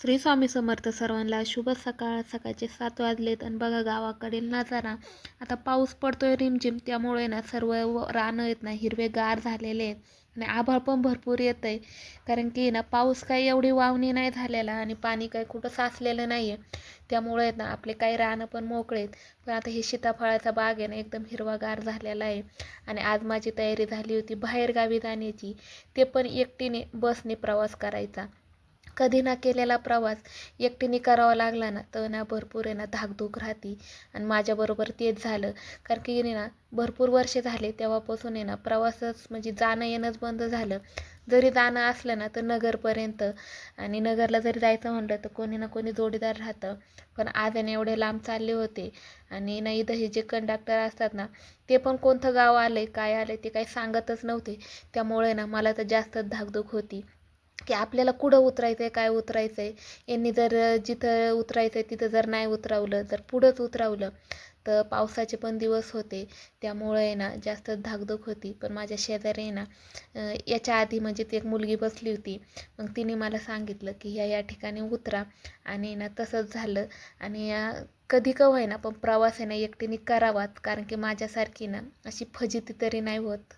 श्री स्वामी समर्थ सर्वांना शुभ सकाळ. सकाळचे 7 वाजलेत आणि बघा गावाकडील नजारा. आता पाऊस पडतोय रिमझिम, त्यामुळे ना सर्व रानं आहेत ना हिरवेगार झालेले आहेत आणि आभाळ पण भरपूर येत आहे. कारण की ना पाऊस काही एवढी वावणी नाही झालेला आणि पाणी काही कुठं साचलेलं नाही आहे. त्यामुळे ना आपले काही रानं पण मोकळे आहेत. पण आता ही सीताफळाचा बाग आहे ना एकदम हिरवागार झालेला आहे. आणि आज माझी तयारी झाली होती बाहेरगावी जाण्याची, ते पण एकटीने बसने प्रवास करायचा. कधी ना केलेला प्रवास एकटीने करावा लागला ना तर ना भरपूर आहे ना धाकधूक राहते. आणि माझ्याबरोबर तेच झालं. कारण की ना भरपूर वर्षे झाले तेव्हापासून आहे ना प्रवासच म्हणजे जाणं येणंच बंद झालं. जरी जाणं असलं ना तर नगरपर्यंत, आणि नगरला जरी जायचं म्हटलं तर कोणी ना कोणी जोडीदार राहतं. पण आज आहे ना एवढे लांब चालले होते आणि ना इथं हे जे कंडक्टर असतात ना ते पण कोणतं गाव आलं काय आलं ते काही सांगतच नव्हते. त्यामुळे ना मला तर जास्तच धाकधूक होती की आपल्याला कुठं उतरायचं आहे काय उतरायचं आहे. यांनी जर जिथं उतरायचं आहे तिथं जर नाही उतरवलं जर पुढंच उतरवलं तर पावसाचे पण दिवस होते. त्यामुळे ना जास्त धाकधूक होती. पण माझ्या शेजारी ना याच्या आधी म्हणजे ती एक मुलगी बसली होती. मग तिने मला सांगितलं की ह्या या ठिकाणी उतरा. आणि ना तसंच झालं. आणि कधी का होईना पण प्रवास आहे ना एकटीने करावाच, कारण की माझ्यासारखी ना अशी फजिती तरी नाही होत.